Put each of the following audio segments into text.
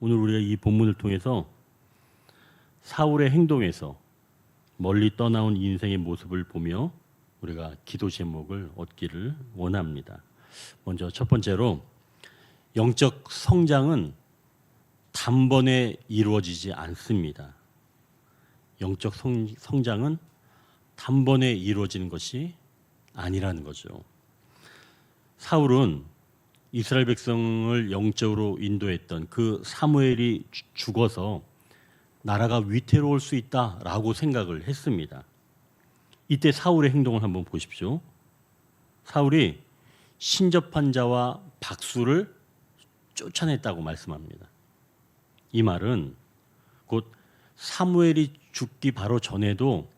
오늘 우리가 이 본문을 통해서 사울의 행동에서 멀리 떠나온 인생의 모습을 보며 우리가 기도 제목을 얻기를 원합니다. 먼저 첫 번째로 영적 성장은 단번에 이루어지지 않습니다. 영적 성장은 단번에 이루어지는 것이 아니라는 거죠. 사울은 이스라엘 백성을 영적으로 인도했던 그 사무엘이 죽어서 나라가 위태로울 수 있다라고 생각을 했습니다. 이때 사울의 행동을 한번 보십시오. 사울이 신접한 자와 박수를 쫓아냈다고 말씀합니다. 이 말은 곧 사무엘이 죽기 바로 전에도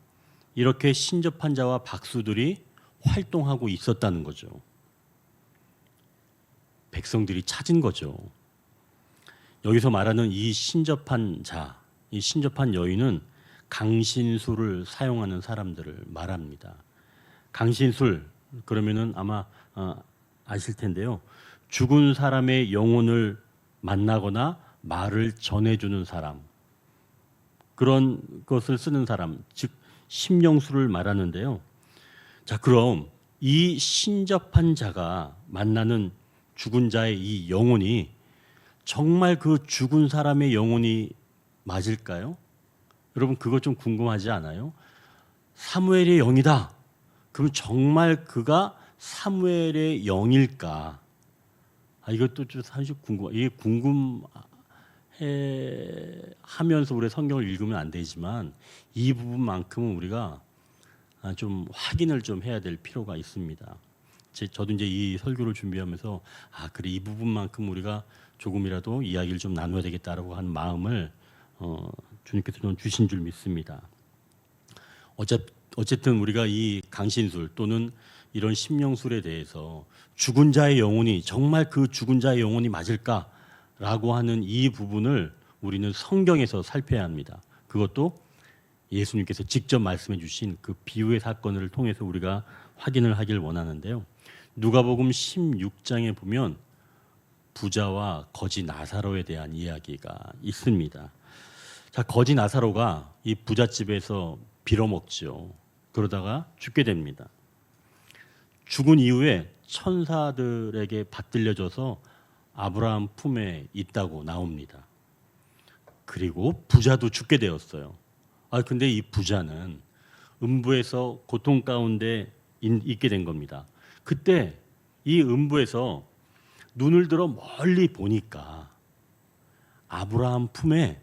이렇게 신접한 자와 박수들이 활동하고 있었다는 거죠. 백성들이 찾은 거죠. 여기서 말하는 이 신접한 자, 이 신접한 여인은 강신술을 사용하는 사람들을 말합니다. 강신술 그러면은 아마 아실 텐데요. 죽은 사람의 영혼을 만나거나 말을 전해주는 사람, 그런 것을 쓰는 사람, 즉 심령술을 말하는데요. 자, 그럼 이 신접한 자가 만나는 죽은 자의 이 영혼이 정말 그 죽은 사람의 영혼이 맞을까요? 여러분 그거 좀 궁금하지 않아요? 사무엘의 영이다. 그럼 정말 그가 사무엘의 영일까? 이것도 좀 사실 이게 궁금하면서 우리 성경을 읽으면 안 되지만 이 부분만큼은 우리가 좀 확인을 좀 해야 될 필요가 있습니다. 저도 이제 이 설교를 준비하면서 그래 이 부분만큼 우리가 조금이라도 이야기를 좀 나눠야 되겠다라고 하는 마음을 주님께서 좀 주신 줄 믿습니다. 어쨌든 우리가 이 강신술 또는 이런 심령술에 대해서 죽은 자의 영혼이 정말 그 죽은 자의 영혼이 맞을까라고 하는 이 부분을 우리는 성경에서 살펴야 합니다. 그것도 예수님께서 직접 말씀해 주신 그 비유의 사건을 통해서 우리가 확인을 하길 원하는데요. 누가복음 16장에 보면 부자와 거지 나사로에 대한 이야기가 있습니다. 자, 거지 나사로가 이 부잣집에서 빌어먹죠. 그러다가 죽게 됩니다. 죽은 이후에 천사들에게 받들려져서 아브라함 품에 있다고 나옵니다. 그리고 부자도 죽게 되었어요. 근데 이 부자는 음부에서 고통 가운데 있게 된 겁니다. 그때 이 음부에서 눈을 들어 멀리 보니까 아브라함 품에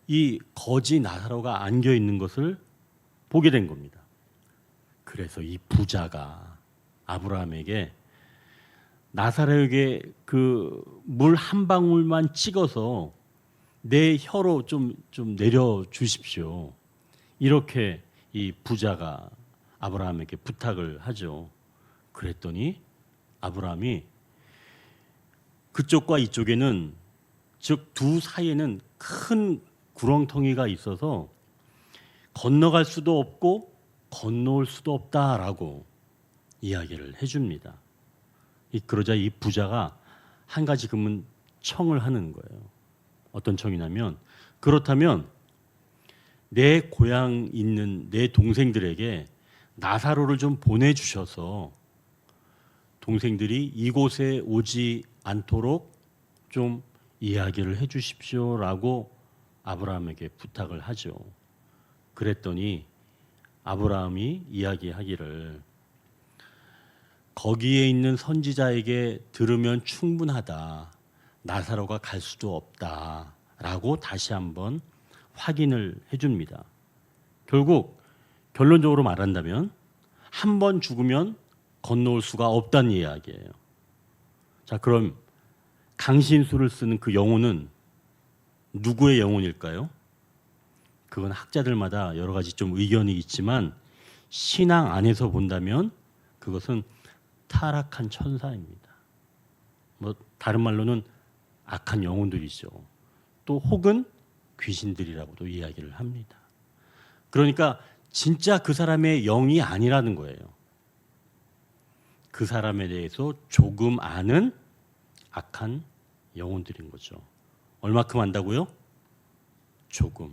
이 거지 나사로가 안겨 있는 것을 보게 된 겁니다. 그래서 이 부자가 아브라함에게 나사로에게 그 물 한 방울만 찍어서 내 혀로 좀 내려 주십시오. 이렇게 이 부자가 아브라함에게 부탁을 하죠. 그랬더니 아브라함이 그쪽과 이쪽에는 즉 두 사이에는 큰 구렁텅이가 있어서 건너갈 수도 없고 건너올 수도 없다라고 이야기를 해줍니다. 그러자 이 부자가 한 가지 그러면 청을 하는 거예요. 어떤 청이냐면 그렇다면 내 고향 있는 내 동생들에게 나사로를 좀 보내주셔서 동생들이 이곳에 오지 않도록 좀 이야기를 해 주십시오라고 아브라함에게 부탁을 하죠. 그랬더니 아브라함이 이야기하기를 거기에 있는 선지자에게 들으면 충분하다. 나사로가 갈 수도 없다라고 다시 한번 확인을 해줍니다. 결국 결론적으로 말한다면 한 번 죽으면 건너올 수가 없다는 이야기예요. 자, 그럼 강신술을 쓰는 그 영혼은 누구의 영혼일까요? 그건 학자들마다 여러 가지 좀 의견이 있지만 신앙 안에서 본다면 그것은 타락한 천사입니다. 다른 말로는 악한 영혼들이죠. 또 혹은 귀신들이라고도 이야기를 합니다. 그러니까 진짜 그 사람의 영이 아니라는 거예요. 그 사람에 대해서 조금 아는 악한 영혼들인 거죠. 얼마큼 한다고요? 조금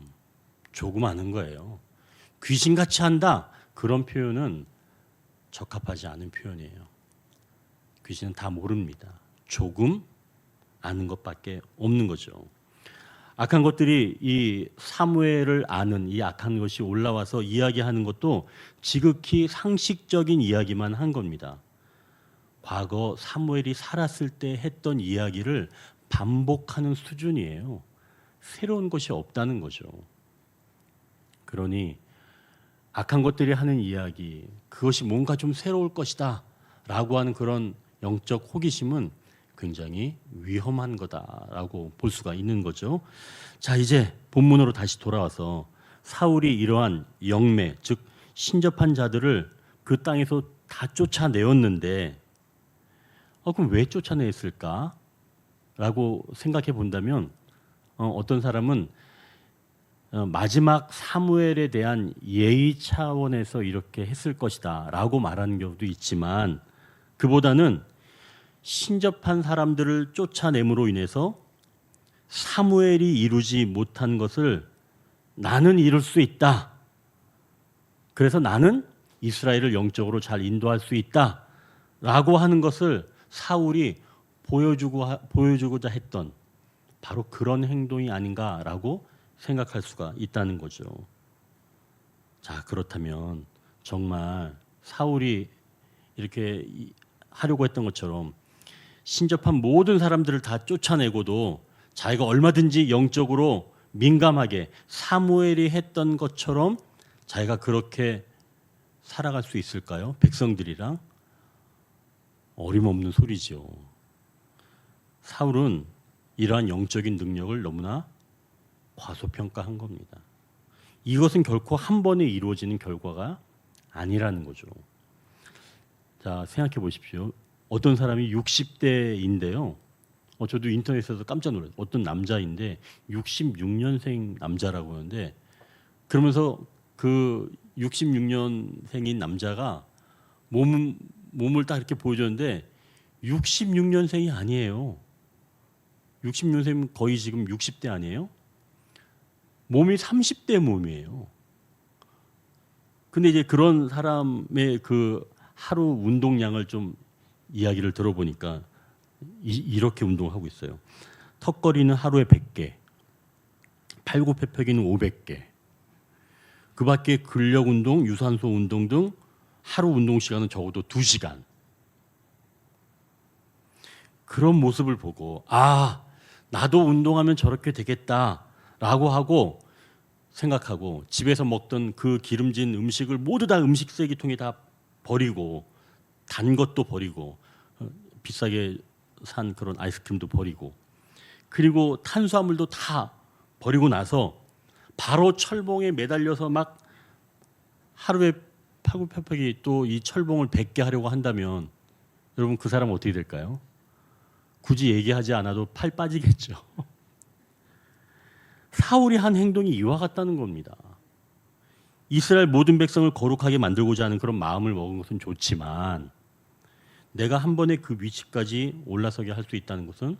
하는 거예요. 귀신같이 한다. 그런 표현은 적합하지 않은 표현이에요. 귀신은 다 모릅니다. 조금 아는 것밖에 없는 거죠. 악한 것들이 이 사무엘을 아는 이 악한 것이 올라와서 이야기하는 것도 지극히 상식적인 이야기만 한 겁니다. 과거 사무엘이 살았을 때 했던 이야기를 반복하는 수준이에요. 새로운 것이 없다는 거죠. 그러니 악한 것들이 하는 이야기, 그것이 뭔가 좀 새로울 것이다 라고 하는 그런 영적 호기심은 굉장히 위험한 거다라고 볼 수가 있는 거죠. 자, 이제 본문으로 다시 돌아와서 사울이 이러한 영매, 즉 신접한 자들을 그 땅에서 다 쫓아내었는데 그럼 왜 쫓아냈을까? 라고 생각해 본다면 어떤 사람은 마지막 사무엘에 대한 예의 차원에서 이렇게 했을 것이다 라고 말하는 경우도 있지만 그보다는 신접한 사람들을 쫓아냄으로 인해서 사무엘이 이루지 못한 것을 나는 이룰 수 있다. 그래서 나는 이스라엘을 영적으로 잘 인도할 수 있다. 라고 하는 것을 사울이 보여주고자 했던 바로 그런 행동이 아닌가라고 생각할 수가 있다는 거죠. 자, 그렇다면 정말 사울이 이렇게 하려고 했던 것처럼 신접한 모든 사람들을 다 쫓아내고도 자기가 얼마든지 영적으로 민감하게 사무엘이 했던 것처럼 자기가 그렇게 살아갈 수 있을까요? 백성들이랑 어림없는 소리죠. 사울은 이러한 영적인 능력을 너무나 과소평가한 겁니다. 이것은 결코 한 번에 이루어지는 결과가 아니라는 거죠. 자, 생각해 보십시오. 어떤 사람이 60대인데요. 저도 인터넷에서 깜짝 놀랐어요. 어떤 남자인데 66년생 남자라고 하는데 그러면서 그 66년생인 남자가 몸을 딱 이렇게 보여줬는데 66년생이 아니에요. 66년생이면 거의 지금 60대 아니에요? 몸이 30대 몸이에요. 근데 이제 그런 사람의 그 하루 운동량을 좀 이야기를 들어보니까 이렇게 운동하고 있어요. 턱걸이는 하루에 100개, 팔굽혀펴기는 500개, 그 밖에 근력 운동, 유산소 운동 등 하루 운동 시간은 적어도 2시간. 그런 모습을 보고 나도 운동하면 저렇게 되겠다라고 하고 생각하고 집에서 먹던 그 기름진 음식을 모두 다 음식 쓰레기통에 다 버리고 단 것도 버리고 비싸게 산 그런 아이스크림도 버리고 그리고 탄수화물도 다 버리고 나서 바로 철봉에 매달려서 막 하루에 팔굽혀펴기 또 이 철봉을 100개 하려고 한다면 여러분 그 사람은 어떻게 될까요? 굳이 얘기하지 않아도 팔 빠지겠죠. 사울이 한 행동이 이와 같다는 겁니다. 이스라엘 모든 백성을 거룩하게 만들고자 하는 그런 마음을 먹은 것은 좋지만 내가 한 번에 그 위치까지 올라서게 할 수 있다는 것은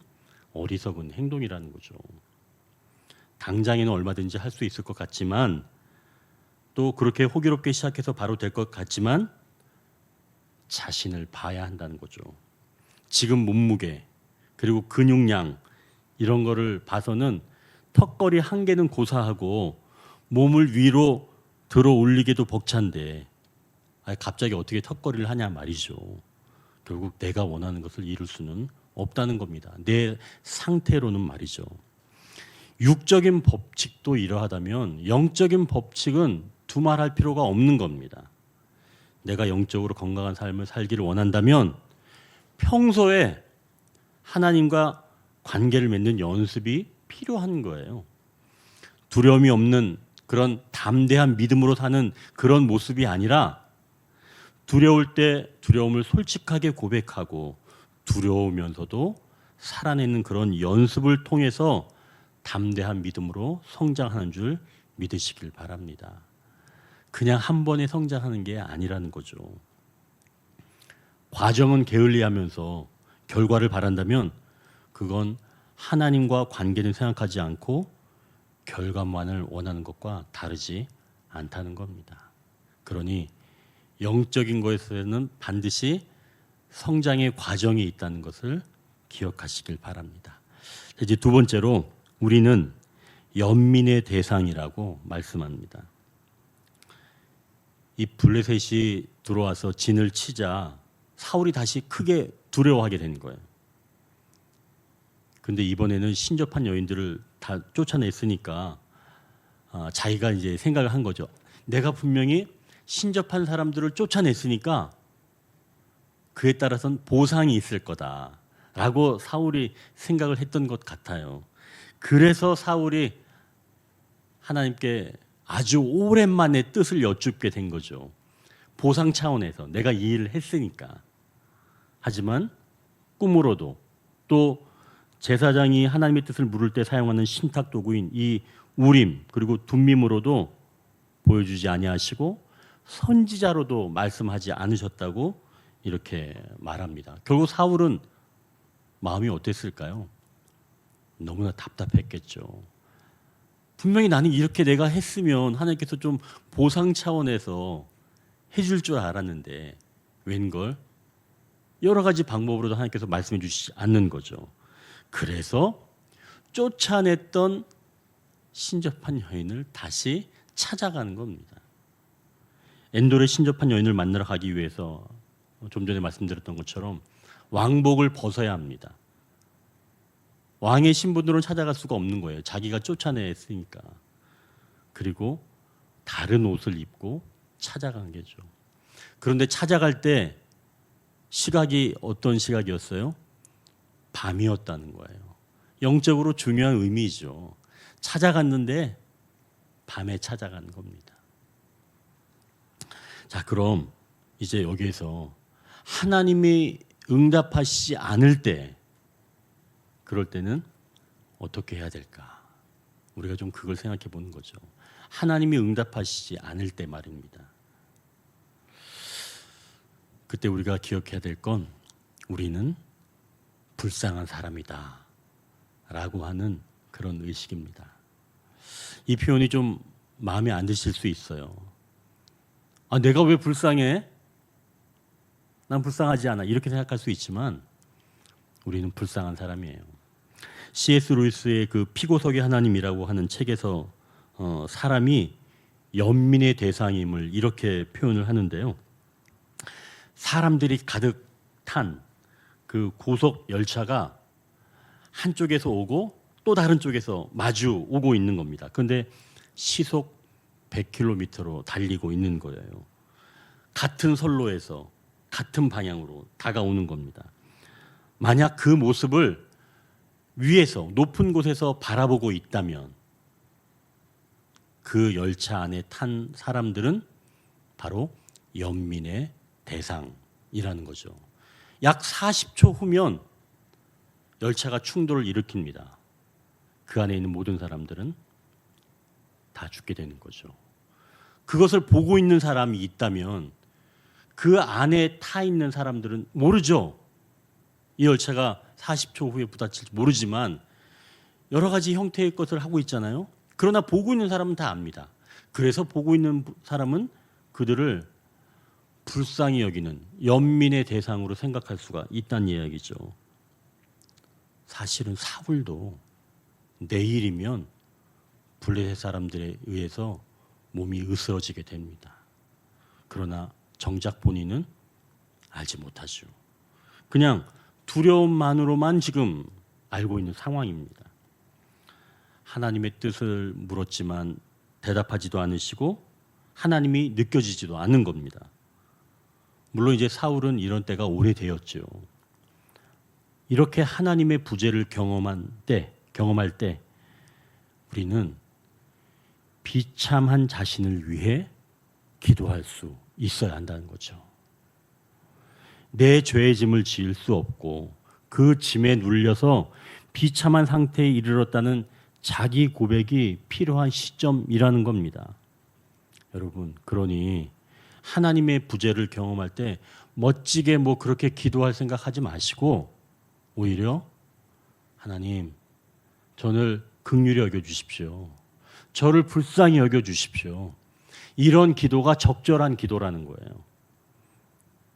어리석은 행동이라는 거죠. 당장에는 얼마든지 할 수 있을 것 같지만 또 그렇게 호기롭게 시작해서 바로 될 것 같지만 자신을 봐야 한다는 거죠. 지금 몸무게 그리고 근육량 이런 거를 봐서는 턱걸이 한 개는 고사하고 몸을 위로 들어 올리기도 벅찬데 갑자기 어떻게 턱걸이를 하냐 말이죠. 결국 내가 원하는 것을 이룰 수는 없다는 겁니다. 내 상태로는 말이죠. 육적인 법칙도 이러하다면 영적인 법칙은 두말할 필요가 없는 겁니다. 내가 영적으로 건강한 삶을 살기를 원한다면 평소에 하나님과 관계를 맺는 연습이 필요한 거예요. 두려움이 없는 그런 담대한 믿음으로 사는 그런 모습이 아니라 두려울 때 두려움을 솔직하게 고백하고 두려우면서도 살아내는 그런 연습을 통해서 담대한 믿음으로 성장하는 줄 믿으시길 바랍니다. 그냥 한 번에 성장하는 게 아니라는 거죠. 과정은 게을리하면서 결과를 바란다면 그건 하나님과 관계는 생각하지 않고 결과만을 원하는 것과 다르지 않다는 겁니다. 그러니 영적인 것에서는 반드시 성장의 과정이 있다는 것을 기억하시길 바랍니다. 이제 두 번째로 우리는 연민의 대상이라고 말씀합니다. 이 블레셋이 들어와서 진을 치자 사울이 다시 크게 두려워하게 된 거예요. 근데 이번에는 신접한 여인들을 다 쫓아냈으니까 자기가 이제 생각을 한 거죠. 내가 분명히 신접한 사람들을 쫓아냈으니까 그에 따라서는 보상이 있을 거다라고 사울이 생각을 했던 것 같아요. 그래서 사울이 하나님께 아주 오랜만에 뜻을 여쭙게 된 거죠. 보상 차원에서 내가 이 일을 했으니까. 하지만 꿈으로도 또 제사장이 하나님의 뜻을 물을 때 사용하는 신탁 도구인 이 우림 그리고 둠밈으로도 보여주지 아니하시고 선지자로도 말씀하지 않으셨다고 이렇게 말합니다. 결국 사울은 마음이 어땠을까요? 너무나 답답했겠죠. 분명히 나는 이렇게 내가 했으면 하나님께서 좀 보상 차원에서 해줄 줄 알았는데 웬걸 여러 가지 방법으로도 하나님께서 말씀해 주시지 않는 거죠. 그래서 쫓아냈던 신접한 여인을 다시 찾아가는 겁니다. 엔돌의 신접한 여인을 만나러 가기 위해서 좀 전에 말씀드렸던 것처럼 왕복을 벗어야 합니다. 왕의 신분으로는 찾아갈 수가 없는 거예요. 자기가 쫓아냈으니까. 그리고 다른 옷을 입고 찾아간 거죠. 그런데 찾아갈 때 시각이 어떤 시각이었어요? 밤이었다는 거예요. 영적으로 중요한 의미죠. 찾아갔는데 밤에 찾아간 겁니다. 자, 그럼 이제 여기에서 하나님이 응답하시지 않을 때 그럴 때는 어떻게 해야 될까? 우리가 좀 그걸 생각해 보는 거죠. 하나님이 응답하시지 않을 때 말입니다. 그때 우리가 기억해야 될 건 우리는 불쌍한 사람이다 라고 하는 그런 의식입니다. 이 표현이 좀 마음에 안 드실 수 있어요. 내가 왜 불쌍해? 난 불쌍하지 않아. 이렇게 생각할 수 있지만 우리는 불쌍한 사람이에요. C.S. 루이스의 그 피고석의 하나님이라고 하는 책에서 사람이 연민의 대상임을 이렇게 표현을 하는데요. 사람들이 가득 탄 그 고속 열차가 한쪽에서 오고 또 다른 쪽에서 마주 오고 있는 겁니다. 그런데 시속 100km로 달리고 있는 거예요. 같은 선로에서 같은 방향으로 다가오는 겁니다. 만약 그 모습을 위에서 높은 곳에서 바라보고 있다면 그 열차 안에 탄 사람들은 바로 연민의 대상이라는 거죠. 약 40초 후면 열차가 충돌을 일으킵니다. 그 안에 있는 모든 사람들은 다 죽게 되는 거죠. 그것을 보고 있는 사람이 있다면 그 안에 타 있는 사람들은 모르죠. 이 열차가 40초 후에 부딪힐지 모르지만 여러 가지 형태의 것을 하고 있잖아요. 그러나 보고 있는 사람은 다 압니다. 그래서 보고 있는 사람은 그들을 불쌍히 여기는 연민의 대상으로 생각할 수가 있다는 이야기죠. 사실은 사울도 내일이면 블레셋 사람들에 의해서 몸이 으스러지게 됩니다. 그러나 정작 본인은 알지 못하죠. 그냥 두려움만으로만 지금 알고 있는 상황입니다. 하나님의 뜻을 물었지만 대답하지도 않으시고 하나님이 느껴지지도 않는 겁니다. 물론 이제 사울은 이런 때가 오래되었죠. 이렇게 하나님의 부재를 경험할 때 우리는 비참한 자신을 위해 기도할 수 있어야 한다는 거죠. 내 죄의 짐을 지을 수 없고 그 짐에 눌려서 비참한 상태에 이르렀다는 자기 고백이 필요한 시점이라는 겁니다. 여러분, 그러니 하나님의 부재를 경험할 때 멋지게 그렇게 기도할 생각하지 마시고 오히려 하나님, 저를 긍휼히 여겨 주십시오. 저를 불쌍히 여겨 주십시오. 이런 기도가 적절한 기도라는 거예요.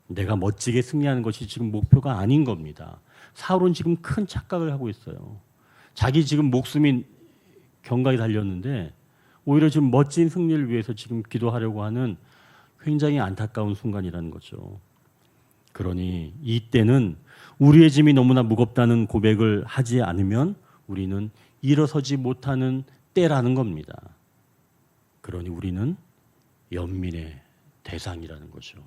내가 멋지게 승리하는 것이 지금 목표가 아닌 겁니다. 사울은 지금 큰 착각을 하고 있어요. 자기 지금 목숨이 경각에 달렸는데 오히려 지금 멋진 승리를 위해서 지금 기도하려고 하는 굉장히 안타까운 순간이라는 거죠. 그러니 이때는 우리의 짐이 너무나 무겁다는 고백을 하지 않으면 우리는 일어서지 못하는 때라는 겁니다. 그러니 우리는 연민의 대상이라는 거죠.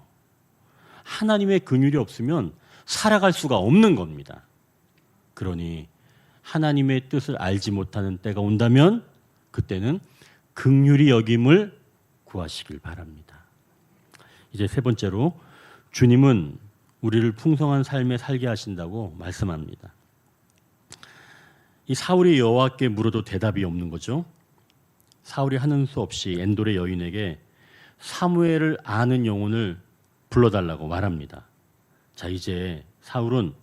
하나님의 긍휼이 없으면 살아갈 수가 없는 겁니다. 그러니 하나님의 뜻을 알지 못하는 때가 온다면 그때는 긍휼히 여김을 구하시길 바랍니다. 이제 세 번째로 주님은 우리를 풍성한 삶에 살게 하신다고 말씀합니다. 이 사울이 여호와께 물어도 대답이 없는 거죠. 사울이 하는 수 없이 엔돌의 여인에게 사무엘을 아는 영혼을 불러달라고 말합니다. 자, 이제 사울은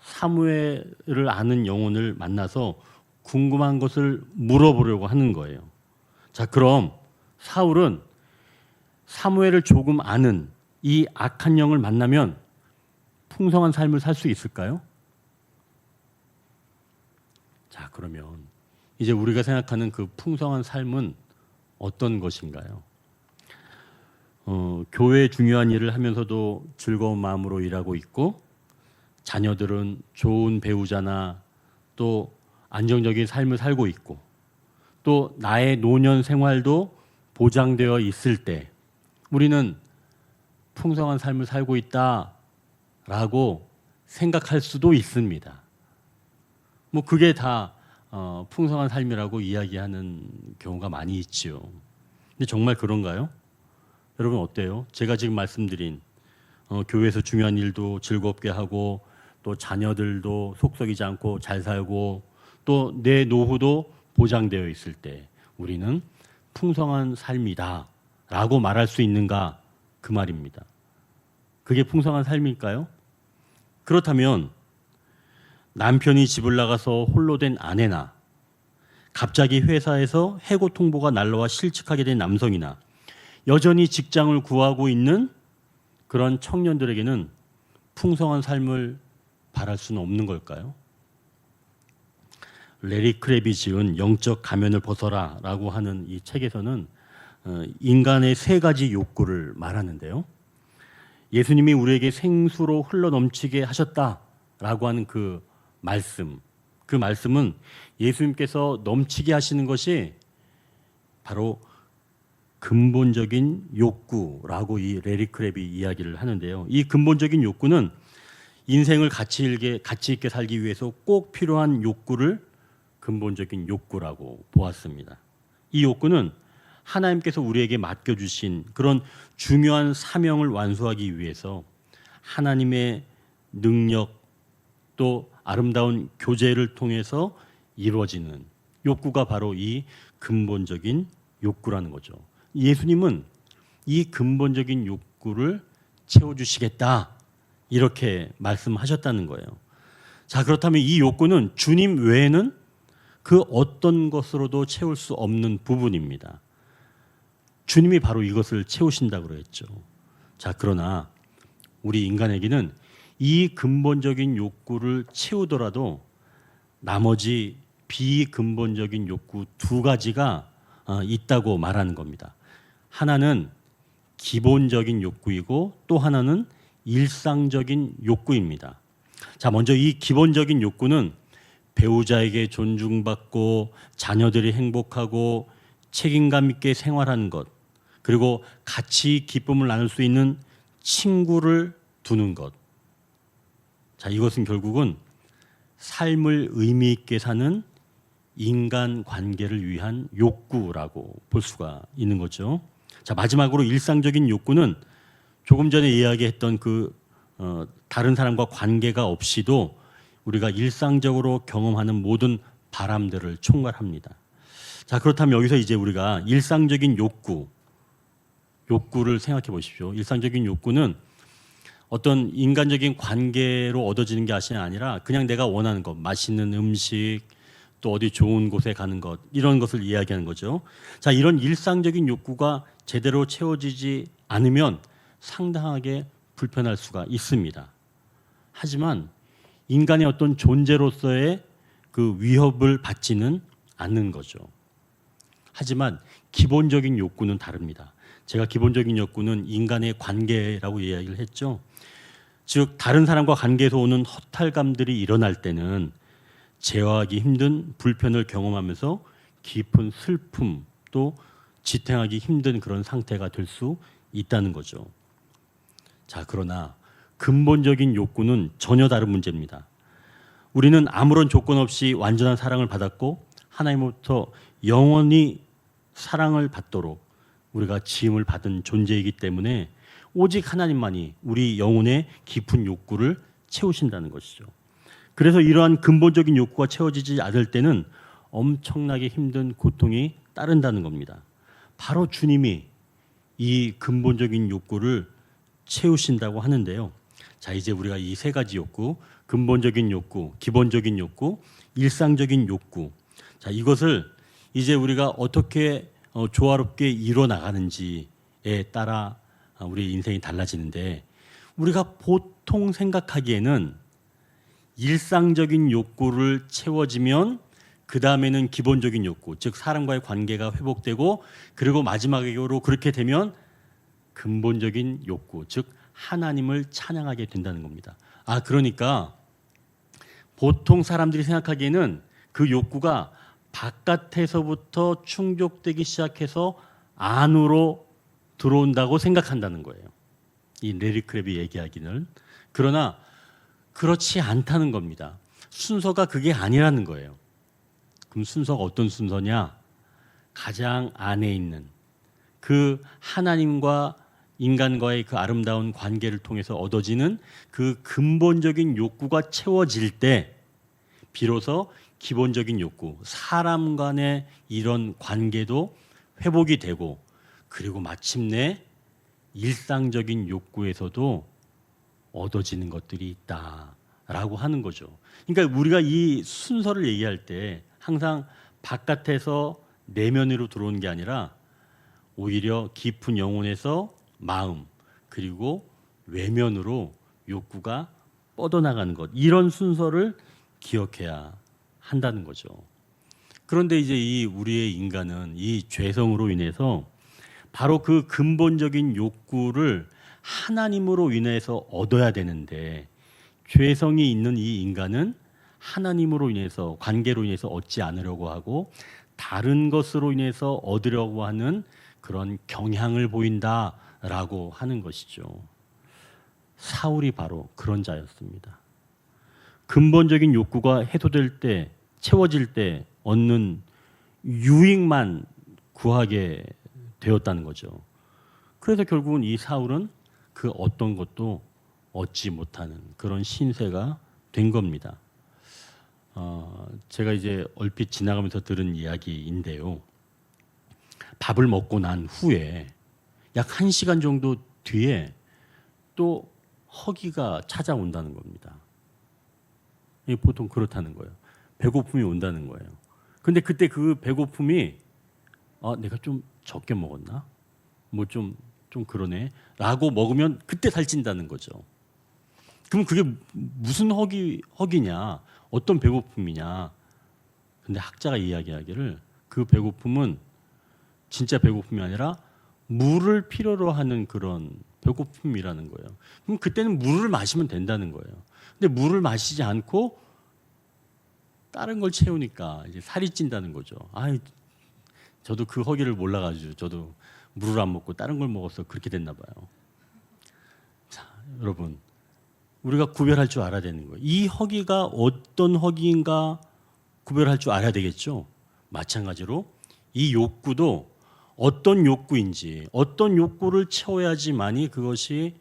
사무엘을 아는 영혼을 만나서 궁금한 것을 물어보려고 하는 거예요. 자, 그럼 사울은 사무엘을 조금 아는 이 악한 영을 만나면 풍성한 삶을 살 수 있을까요? 자, 그러면 이제 우리가 생각하는 그 풍성한 삶은 어떤 것인가요? 교회 중요한 일을 하면서도 즐거운 마음으로 일하고 있고 자녀들은 좋은 배우자나 또 안정적인 삶을 살고 있고 또 나의 노년 생활도 보장되어 있을 때 우리는 풍성한 삶을 살고 있다라고 생각할 수도 있습니다. 뭐 그게 다 풍성한 삶이라고 이야기하는 경우가 많이 있지요. 근데 정말 그런가요? 여러분 어때요? 제가 지금 말씀드린 교회에서 중요한 일도 즐겁게 하고 또 자녀들도 속썩이지 않고 잘 살고 또 내 노후도 보장되어 있을 때 우리는 풍성한 삶이다 라고 말할 수 있는가 그 말입니다. 그게 풍성한 삶일까요? 그렇다면 남편이 집을 나가서 홀로 된 아내나 갑자기 회사에서 해고 통보가 날라와 실직하게 된 남성이나 여전히 직장을 구하고 있는 그런 청년들에게는 풍성한 삶을 바랄 수는 없는 걸까요? 레리 크랩이 지은 영적 가면을 벗어라 라고 하는 이 책에서는 인간의 세 가지 욕구를 말하는데요. 예수님이 우리에게 생수로 흘러넘치게 하셨다라고 하는 그 말씀은 예수님께서 넘치게 하시는 것이 바로 근본적인 욕구라고 이 레리 크랩이 이야기를 하는데요. 이 근본적인 욕구는 인생을 가치 있게 살기 위해서 꼭 필요한 욕구를 근본적인 욕구라고 보았습니다. 이 욕구는 하나님께서 우리에게 맡겨주신 그런 중요한 사명을 완수하기 위해서 하나님의 능력 또 아름다운 교제를 통해서 이루어지는 욕구가 바로 이 근본적인 욕구라는 거죠. 예수님은 이 근본적인 욕구를 채워주시겠다 이렇게 말씀하셨다는 거예요. 자, 그렇다면 이 욕구는 주님 외에는 그 어떤 것으로도 채울 수 없는 부분입니다. 주님이 바로 이것을 채우신다고 그랬죠. 자, 그러나 우리 인간에게는 이 근본적인 욕구를 채우더라도 나머지 비근본적인 욕구 두 가지가 있다고 말하는 겁니다. 하나는 기본적인 욕구이고 또 하나는 일상적인 욕구입니다. 자, 먼저 이 기본적인 욕구는 배우자에게 존중받고 자녀들이 행복하고 책임감 있게 생활하는 것, 그리고 같이 기쁨을 나눌 수 있는 친구를 두는 것. 자, 이것은 결국은 삶을 의미 있게 사는 인간 관계를 위한 욕구라고 볼 수가 있는 거죠. 자, 마지막으로 일상적인 욕구는 조금 전에 이야기했던 다른 사람과 관계가 없이도 우리가 일상적으로 경험하는 모든 바람들을 총괄합니다. 자, 그렇다면 여기서 이제 우리가 일상적인 욕구를 생각해 보십시오. 일상적인 욕구는 어떤 인간적인 관계로 얻어지는 게 아니라 그냥 내가 원하는 것, 맛있는 음식, 또 어디 좋은 곳에 가는 것, 이런 것을 이야기하는 거죠. 자, 이런 일상적인 욕구가 제대로 채워지지 않으면 상당하게 불편할 수가 있습니다. 하지만 인간의 어떤 존재로서의 그 위협을 받지는 않는 거죠. 하지만 기본적인 욕구는 다릅니다. 제가 기본적인 욕구는 인간의 관계라고 이야기를 했죠. 즉 다른 사람과 관계에서 오는 허탈감들이 일어날 때는 제어하기 힘든 불편을 경험하면서 깊은 슬픔 또 지탱하기 힘든 그런 상태가 될 수 있다는 거죠. 자, 그러나 근본적인 욕구는 전혀 다른 문제입니다. 우리는 아무런 조건 없이 완전한 사랑을 받았고 하나님으로부터 영원히 사랑을 받도록 우리가 지음을 받은 존재이기 때문에 오직 하나님만이 우리 영혼의 깊은 욕구를 채우신다는 것이죠. 그래서 이러한 근본적인 욕구가 채워지지 않을 때는 엄청나게 힘든 고통이 따른다는 겁니다. 바로 주님이 이 근본적인 욕구를 채우신다고 하는데요. 자, 이제 우리가 이 세 가지 욕구, 근본적인 욕구, 기본적인 욕구, 일상적인 욕구. 자, 이것을 이제 우리가 어떻게 조화롭게 이루어 나가는지에 따라 우리의 인생이 달라지는데, 우리가 보통 생각하기에는 일상적인 욕구를 채워지면 그 다음에는 기본적인 욕구, 즉 사람과의 관계가 회복되고, 그리고 마지막으로 그렇게 되면 근본적인 욕구, 즉 하나님을 찬양하게 된다는 겁니다. 아, 그러니까 보통 사람들이 생각하기에는 그 욕구가 바깥에서부터 충족되기 시작해서 안으로 들어온다고 생각한다는 거예요. 이 레리 크랩이 얘기하기는. 그러나 그렇지 않다는 겁니다. 순서가 그게 아니라는 거예요. 그럼 순서가 어떤 순서냐? 가장 안에 있는 그 하나님과 인간과의 그 아름다운 관계를 통해서 얻어지는 그 근본적인 욕구가 채워질 때 비로소 기본적인 욕구, 사람 간의 이런 관계도 회복이 되고, 그리고 마침내 일상적인 욕구에서도 얻어지는 것들이 있다라고 하는 거죠. 그러니까 우리가 이 순서를 얘기할 때 항상 바깥에서 내면으로 들어오는 게 아니라 오히려 깊은 영혼에서 마음, 그리고 외면으로 욕구가 뻗어나가는 것, 이런 순서를 기억해야 한다는 거죠. 그런데 이제 이 우리의 인간은 이 죄성으로 인해서 바로 그 근본적인 욕구를 하나님으로 인해서 얻어야 되는데, 죄성이 있는 이 인간은 하나님으로 인해서, 관계로 인해서 얻지 않으려고 하고 다른 것으로 인해서 얻으려고 하는 그런 경향을 보인다라고 하는 것이죠. 사울이 바로 그런 자였습니다. 근본적인 욕구가 해소될 때, 채워질 때 얻는 유익만 구하게 되었다는 거죠. 그래서 결국은 이 사울은 그 어떤 것도 얻지 못하는 그런 신세가 된 겁니다. 제가 이제 얼핏 지나가면서 들은 이야기인데요. 밥을 먹고 난 후에 약 1시간 정도 뒤에 또 허기가 찾아온다는 겁니다. 보통 그렇다는 거예요. 배고픔이 온다는 거예요. 근데 그때 그 배고픔이 내가 좀 적게 먹었나? 뭐 좀 그러네 라고 먹으면 그때 살찐다는 거죠. 그럼 그게 무슨 허기냐? 어떤 배고픔이냐? 근데 학자가 이야기하기를 그 배고픔은 진짜 배고픔이 아니라 물을 필요로 하는 그런 배고픔이라는 거예요. 그럼 그때는 물을 마시면 된다는 거예요. 근데 물을 마시지 않고 다른 걸 채우니까 이제 살이 찐다는 거죠. 저도 그 허기를 몰라가지고 저도 물을 안 먹고 다른 걸 먹어서 그렇게 됐나 봐요. 자, 여러분, 우리가 구별할 줄 알아야 되는 거예요. 이 허기가 어떤 허기인가 구별할 줄 알아야 되겠죠. 마찬가지로 이 욕구도 어떤 욕구인지, 어떤 욕구를 채워야지만이 그것이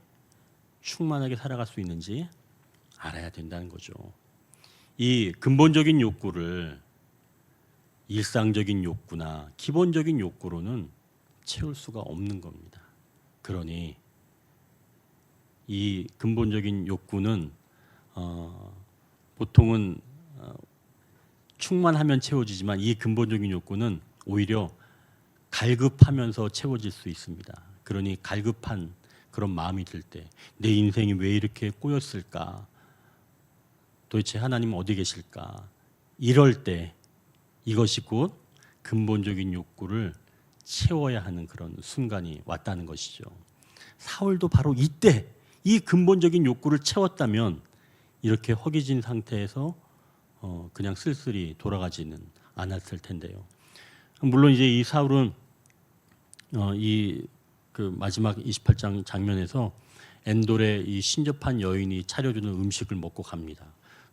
충만하게 살아갈 수 있는지 알아야 된다는 거죠. 이 근본적인 욕구를 일상적인 욕구나 기본적인 욕구로는 채울 수가 없는 겁니다. 그러니 이 근본적인 욕구는 보통은 충만하면 채워지지만 이 근본적인 욕구는 오히려 갈급하면서 채워질 수 있습니다. 그러니 갈급한 그런 마음이 들 때 내 인생이 왜 이렇게 꼬였을까? 도대체 하나님은 어디 계실까? 이럴 때 이것이 곧 근본적인 욕구를 채워야 하는 그런 순간이 왔다는 것이죠. 사울도 바로 이때 이 근본적인 욕구를 채웠다면 이렇게 허기진 상태에서 그냥 쓸쓸히 돌아가지는 않았을 텐데요. 물론 이제 이 사울은 이 그 마지막 28장 장면에서 엔돌의 이 신접한 여인이 차려주는 음식을 먹고 갑니다.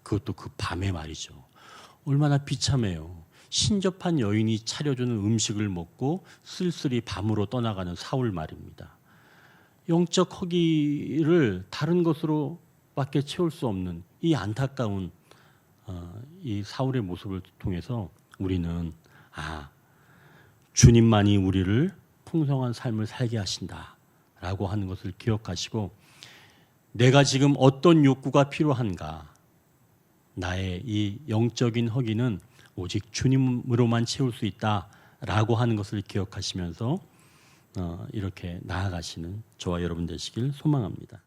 그것도 그 밤에 말이죠. 얼마나 비참해요. 신접한 여인이 차려주는 음식을 먹고 쓸쓸히 밤으로 떠나가는 사울 말입니다. 영적 허기를 다른 것으로밖에 채울 수 없는 이 안타까운 이 사울의 모습을 통해서 우리는 주님만이 우리를 풍성한 삶을 살게 하신다라고 하는 것을 기억하시고 내가 지금 어떤 욕구가 필요한가 나의 이 영적인 허기는 오직 주님으로만 채울 수 있다라고 하는 것을 기억하시면서 이렇게 나아가시는 저와 여러분 되시길 소망합니다.